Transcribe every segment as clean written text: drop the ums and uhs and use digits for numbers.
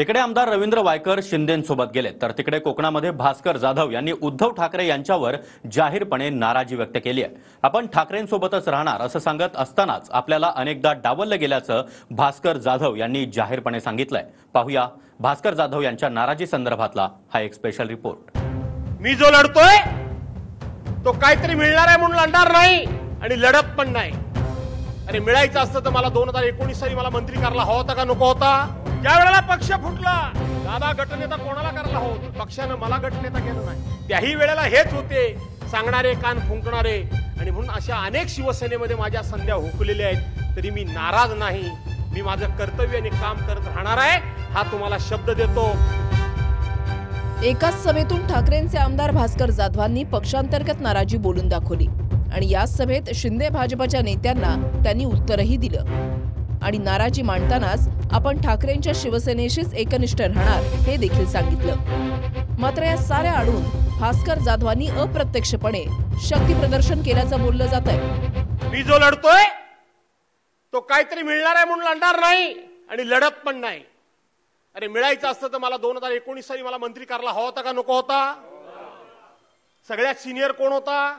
इकडे आमदार रवींद्र वायकर शिंदेंसोबत गेले तर तिकडे कोकणामध्ये भास्कर जाधव यांनी उद्धव ठाकरे यांच्यावर जाहीरपणे नाराजी व्यक्त केली आहे। आपण ठाकरेंसोबतच राहणार असं सांगत असतानाच आपल्याला अनेकदा डावललं गेल्याचं भास्कर जाधव यांनी जाहीरपणे सांगितलंय। पाहूया भास्कर जाधव यांच्या नाराजी संदर्भातला हा एक स्पेशल रिपोर्ट। मी जो लढतोय तो काहीतरी मिळणार आहे म्हणून लढणार नाही आणि लढत पण नाही। अरे मिळायचं असतं तर मला 2019 साली मला मंत्री करायला हवा होता का नको होता? ज्या वेळेला पक्ष फुटला दादा गटनेता कोणाला करायला होत, पक्षानं मला गटनेता केलं नाही। त्याही वेळेला हेच होते सांगणारे कान फुंकणारे, आणि म्हणून अशा अनेक शिवसेनेमध्ये माझ्या संध्या हुकलेल्या आहेत, तरी मी नाराज नाही। मी माझं कर्तव्य आणि काम करत राहणार आहे, हा तुम्हाला शब्द देतो। एकाच सभेतून ठाकरेंचे आमदार भास्कर जाधवांनी पक्षांतर्गत नाराजी बोलून दाखवली आणि याच सभेत शिंदे भाजपच्या नेत्यांना त्यांनी उत्तरही दिलं आणि नाराजी मांडतानाच आपण ठाकरेंच्या शिवसेनेशीच एकनिष्ठ राहणार हे देखील सांगितलं। मात्र या साऱ्या आडून भास्कर जाधवांनी अप्रत्यक्षपणे शक्ती प्रदर्शन केल्याचं बोललं जात आहे। मी जो लढतोय तो काहीतरी मिळणार आहे म्हणून लढणार नाही आणि लढत पण नाही। अरे मिळायचं असतं तर मला 2019 साली मला मंत्री करायला हवा होता का नको होता? सगळ्यात सिनियर कोण होता?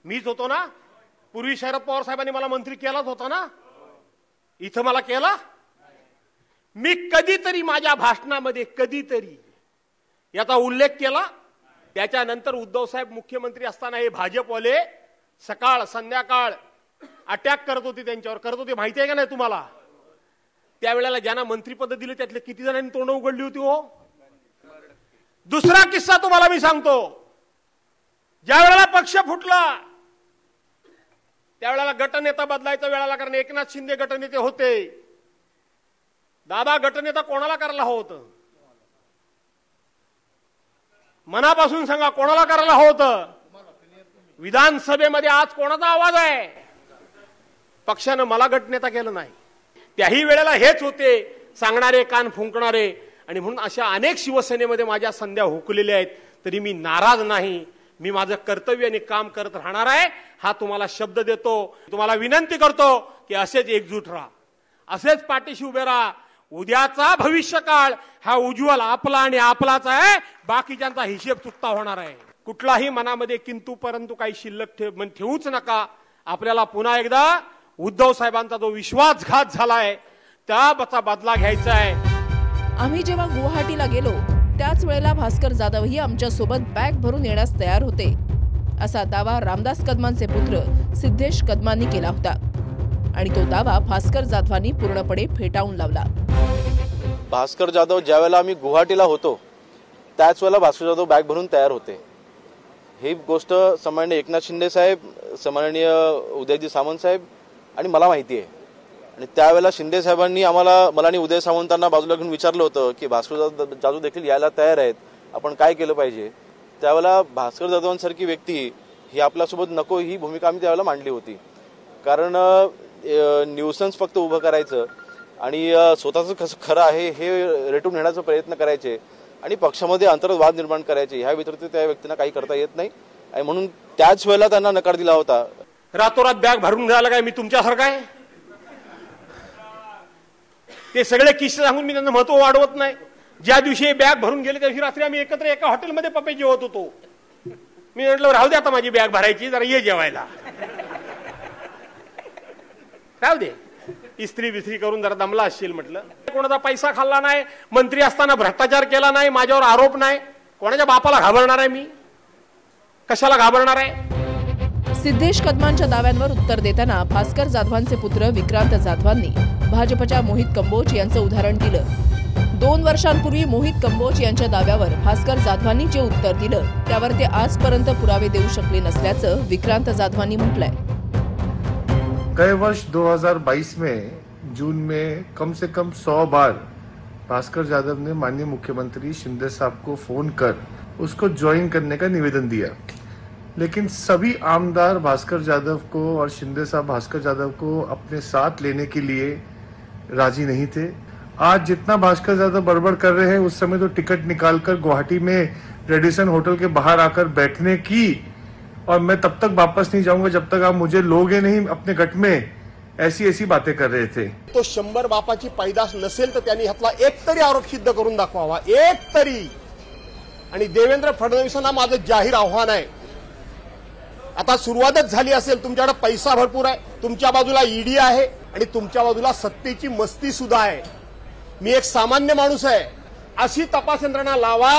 मीच होतो ना। पूर्वी शरद पवार साहेबांनी मला मंत्री केलाच होता ना, इथं मला केला। मी कधीतरी माझ्या भाषणामध्ये कधीतरी याचा उल्लेख केला। त्याच्यानंतर उद्धव साहेब मुख्यमंत्री असताना हे भाजपवाले सकाळ संध्याकाळ अटॅक करत होते, त्यांच्यावर करत होते, माहिती आहे का नाही तुम्हाला? त्यावेळेला ज्यांना मंत्रीपद दिले त्यातले किती जणांनी तोंड उघडली होती हो? दुसरा किस्सा तुम्हाला मी सांगतो। ज्या वेळेला पक्ष फुटला त्यावेळेला गटनेता बदलायचा वेळाला, कारण एकनाथ शिंदे गटनेते होते। दादा गटनेता कोणाला करायला हवं होतं? मनापासून सांगा, कोणाला करायला हवं होतं? विधानसभेमध्ये आज कोणाचा आवाज आहे? पक्षानं मला गटनेता केलं नाही। त्याही वेळेला हेच होते सांगणारे कान फुंकणारे, आणि म्हणून अशा अनेक शिवसेनेमध्ये माझ्या संध्या हुकलेल्या आहेत, तरी मी नाराज नाही। मी माझं कर्तव्य आणि काम करत राहणार आहे, हा तुम्हाला शब्द देतो। तुम्हाला विनंती करतो की असेच एकजूट राहा, असेच पाठीशी उभे राहा। उद्याचा भविष्यकाळ हा उज्ज्वल आपला आणि आपलाच आहे, बाकीच्यांचा हिशेब चुकता होणार आहे। कुठलाही मनामध्ये किंतु परंतु काही शिल्लक ठेवूच नका। आपल्याला पुन्हा एकदा उद्धव साहेबांचा जो विश्वासघात झालाय त्याचा बदला घ्यायचा आहे। आम्ही जेव्हा गुवाहाटीला गेलो त्याच वेळेला भास्कर जाधवही आमच्या सोबत बॅग भरून येण्यास तयार होते, असा दावा रामदास कदमांचे पुत्र सिद्धेश कदमांनी केला होता आणि तो दावा भास्कर जाधवांनी पूर्णपणे फेटाळून लावला। भास्कर जाधव ज्यावेळेला आम्ही गुवाहाटीला होतो त्याच वेळेला भास्कर जाधव बॅग भरून तयार होते। ही गोष्ट सन्माननीय एकनाथ शिंदे साहेब, सन्माननीय उदयजी सामंत साहेब आणि मला माहिती आहे। आणि त्यावेळेला शिंदे साहेबांनी मला आणि उदय सामंतांना बाजूला घेऊन विचारलं होतं की भास्कर जाधव देखील यायला तयार आहेत, आपण काय केलं पाहिजे? त्यावेळेला भास्कर जाधवांसारखी व्यक्ती ही आपल्यासोबत नको ही भूमिका आम्ही त्यावेळेला मांडली होती। कारण न्यूसन्स फक्त उभं करायचं आणि स्वतःचं कसं खरं आहे हे रेटून नेण्याचा प्रयत्न करायचे आणि पक्षामध्ये अंतर्गत वाद निर्माण करायचे, ह्या व्यतिरिक्त त्या व्यक्तींना काही करता येत नाही आणि म्हणून त्याच वेळेला त्यांना नकार दिला होता। रातोरात बॅग भरून झाला काय मी तुमच्यासारखा आहे? ते सगळे किस्से सांगून मी त्यांचं महत्व वाढवत नाही। ज्या दिवशी बॅग भरून गेले त्या दिवशी रात्री आम्ही एकत्र एका हॉटेलमध्ये पप्पे जेवत होतो। मी म्हटलं राहू दे आता माझी बॅग भरायची, जरा ये जेवायला, राहू दे, इस्त्री बिस्त्री करून जरा दमला असशील म्हटलं। कोणाचा पैसा खाल्ला नाही, मंत्री असताना भ्रष्टाचार केला नाही, माझ्यावर आरोप नाही, कोणाच्या बापाला घाबरणार आहे मी? कशाला घाबरणार आहे? सिद्धेश कदमांच्या दाव्यांवर उत्तर देताना भास्कर जाधवांचे पुत्र विक्रांत जाधवांनी भाजपच्या मोहित कंबोज यांचं उदाहरण दिलं। 2 वर्षांपूर्वी मोहित कंबोज यांच्या दाव्यावर भास्कर जाधवांनी जे उत्तर दिलं त्यावर ते आजपर्यंत पुरावे देऊ शकले नसल्याचं विक्रांत जाधवांनी म्हटलंय। गए वर्ष 2022 में जून में कम से कम 100 बार भास्कर जाधव ने माननीय मुख्यमंत्री शिंदे साहब को फोन कर उसको ज्वाइन करने का निवेदन दिया, लेकिन सभी आमदार भास्कर जाधव को और शिंदे साहब भास्कर जाधव को अपने साथ लेने के लिए राजी नहीं थे। आज जितना भास्कर जाधव बड़बड़ कर रहे हैं उस समय तो टिकट निकालकर गुवाहाटी में रेडिसन होटल के बाहर आकर बैठने की, और मैं तब तक वापस नहीं जाऊंगा जब तक आप मुझे लोगे नहीं अपने गट में, ऐसी ऐसी बातें कर रहे थे। तो 100 बापाची पैदास नसेल तर त्यांनी ह्यातला एक तरी आरोप सिद्ध करून दाखवावा, एक तरी। आणि देवेंद्र फडणवीसांना माझं जाहीर आव्हान आहे, आता सुरुवातच झाली असेल, तुमच्याकडे पैसा भरपूर आहे, तुमच्या बाजूला ईडी आहे आणि तुमच्या बाजूला सत्तेची मस्ती सुद्धा आहे। मी एक सामान्य माणूस आहे, अशी तपास यंत्रणा लावा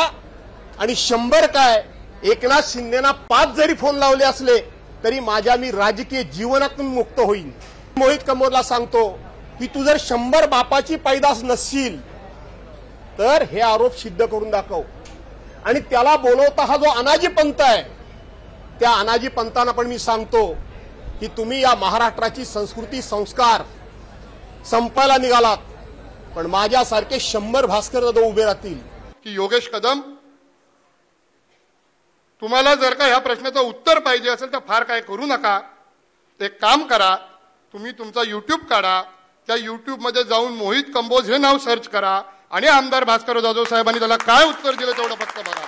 आणि 100 काय एकनाथ शिंदेना 5 जरी फोन लावले असले तरी मी राजकीय जीवनातून मुक्त होईन। मोहित कंबोजला सांगतो की तू जर 100 बापाची पैदास नसशील तर हे आरोप सिद्ध करून दाखव। आणि त्याला बोलवता हा जो अनाजी पंत आहे, त्या अनाजी पंतांना पण मी सांगतो की तुम्ही या महाराष्ट्राची संस्कृती संस्कार संपायला निघालात, पण माझ्यासारखे 100 भास्कर जाधव उभे राहतील। की योगेश कदम, तुम्हाला जर का ह्या प्रश्नाचं उत्तर पाहिजे असेल तर फार काय करू नका, एक काम करा, तुम्ही तुमचा YouTube काढा, त्या YouTube मध्ये जाऊन मोहित कंबोज हे नाव सर्च करा आणि आमदार भास्कर जाधव साहेबांनी त्याला काय उत्तर दिलं तेवढं फक्त बघा,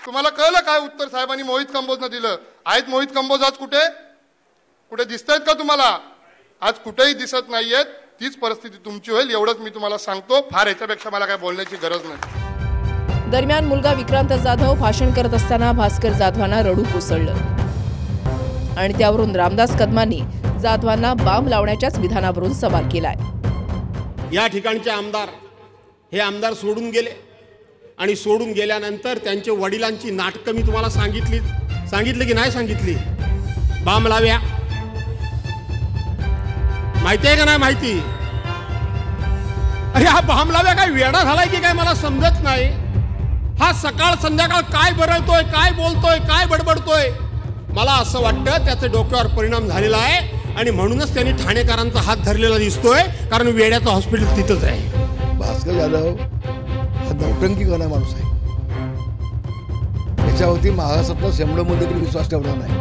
तुम्हाला कळलं काय उत्तर साहेबांनी मोहित कंबोजनं दिलं। आहेत मोहित कंबोज आज कुठे दिसतायत का तुम्हाला? आज कुठेही दिसत नाहीयेत। तीच परिस्थिती तुमची होईल एवढंच मी तुम्हाला सांगतो, फार याच्यापेक्षा मला काय बोलण्याची गरज नाही। दरम्यान मुलगा विक्रांत जाधव भाषण करत असताना भास्कर जाधवांना रडू कोसळलं आणि त्यावरून रामदास कदमांनी जाधवांना बाम लावण्याच्याच विधानावरून सवाल केलाय। या ठिकाणचे आमदार हे आमदार सोडून गेले आणि सोडून गेल्यानंतर त्यांच्या वडिलांची नाटकं मी तुम्हाला सांगितली की नाही सांगितली? बाम लाव्या माहिती आहे का नाही माहिती? अरे हा बाम लाव्या काय वेडा झालाय की काय मला समजत नाही। हा सकाळ संध्याकाळ काय बरळतोय, काय बोलतोय, काय बडबडतोय, मला असं वाटतं त्याचे डोक्यावर परिणाम झालेला आहे आणि म्हणूनच त्यांनी ठाणेकरांचा हात धरलेला दिसतोय, कारण वेड्याचं हॉस्पिटल तिथंच आहे। भास्कर जाधव हा नौटंकी करणारा माणूस आहे, त्याच्यावरती महाराष्ट्रातला शंभरमध्ये देखील विश्वास ठेवला नाही।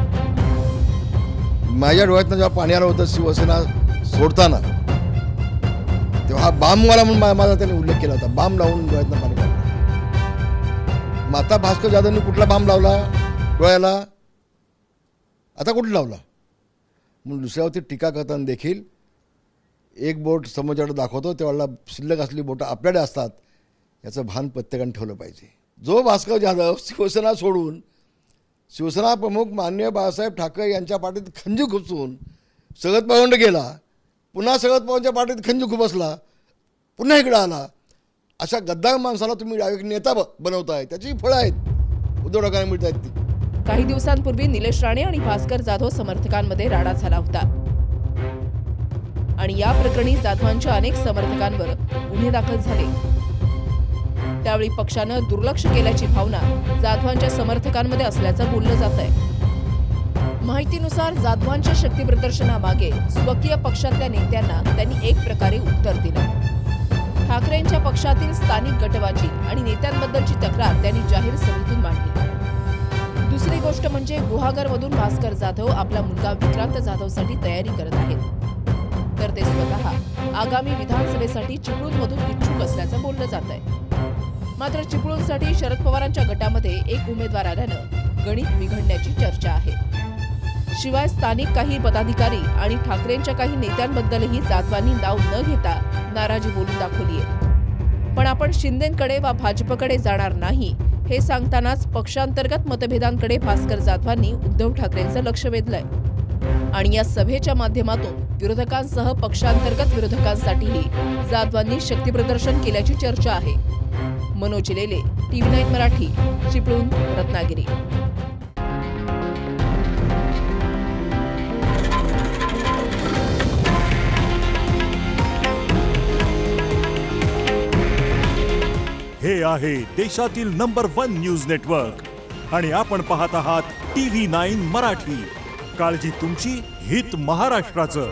माझ्या डोळ्यातनं जेव्हा पाणी आलं होतं शिवसेना सोडताना, तेव्हा हा बामवाला म्हणून माझा त्याने उल्लेख केला होता, बाम लावून डोळ्यातनं पाणी काढलं। माता भास्कर जाधवने कुठला बाम लावला डोळ्याला? आता कुठं लावला? म्हणून दुसऱ्यावरती टीका करताना देखील एक बोट समोरच्याकडे दाखवतो तेव्हा शिल्लक असलेली बोटं आपल्याकडे असतात, याचं भान प्रत्येकाने ठेवलं पाहिजे। जो भास्कर जाधव शिवसेना सोडून शिवसेना प्रमुख माननीय बाळासाहेब ठाकरे यांच्या पाठीत खंजीर खुपसून शरद पवारांकडे गेला, पुन्हा शरद पवारांच्या पाठीत खंजीर खुपसला, पुन्हा इकडे आला, अशा गद्दार माणसाला तुम्ही डायरेक्ट नेता बनवताय, त्याची फळं आहेत उद्धव ठाकरे मिळत आहेत ती। काही दिवसांपूर्वी निलेश राणे आणि भास्कर जाधव समर्थकांमध्ये राडा झाला होता आणि या प्रकरणी जाधवांच्या अनेक समर्थकांवर गुन्हे दाखल झाले। त्यावेळी पक्षानं दुर्लक्ष केल्याची भावना जाधवांच्या समर्थकांमध्ये असल्याचं बोललं जात आहे। माहितीनुसार जाधवांच्या शक्ती प्रदर्शनामागे स्वकीय पक्षातल्या नेत्यांना त्यांनी एक प्रकारे उत्तर दिलं। ठाकरेंच्या पक्षातील स्थानिक गटबाजी आणि नेत्यांबद्दलची तक्रार त्यांनी जाहीर सभेतून मांडली। दुसरी गोष्ट म्हणजे गुहागरमधून भास्कर जाधव आपला मुलगा विक्रांत जाधवसाठी तयारी करत आहेत, तर ते स्वतः आगामी विधानसभेसाठी चिपळूणमधून इच्छुक असल्याचं बोललं जात आहे। मात्र चिपळूणसाठी शरद पवारांच्या गटामध्ये एक उमेदवार आल्यानं गणित बिघडण्याची चर्चा आहे। शिवाय स्थानिक काही पदाधिकारी आणि ठाकरेंच्या काही नेत्यांबद्दलही जाधवांनी नाव न घेता नाराजी बोलून दाखवली आहे। पण आपण शिंदेंकडे वा भाजपकडे जाणार नाही हे सांगतानाच पक्षांतर्गत मतभेदांकडे भास्कर जाधवांनी उद्धव ठाकरेंचं लक्ष वेधलंय आणि या सभेच्या माध्यमातून विरोधकांसह पक्षांतर्गत विरोधकांसाठीही जाधवांनी शक्तीप्रदर्शन केल्याची चर्चा आहे। मनोज लेले, TV9 मराठी, चिपळूण, रत्नागिरी। हे आहे देशातील नंबर 1 न्यूज नेटवर्क आणि आपण पाहत आहात TV9 मराठी। काळजी तुमची, हित महाराष्ट्राचं।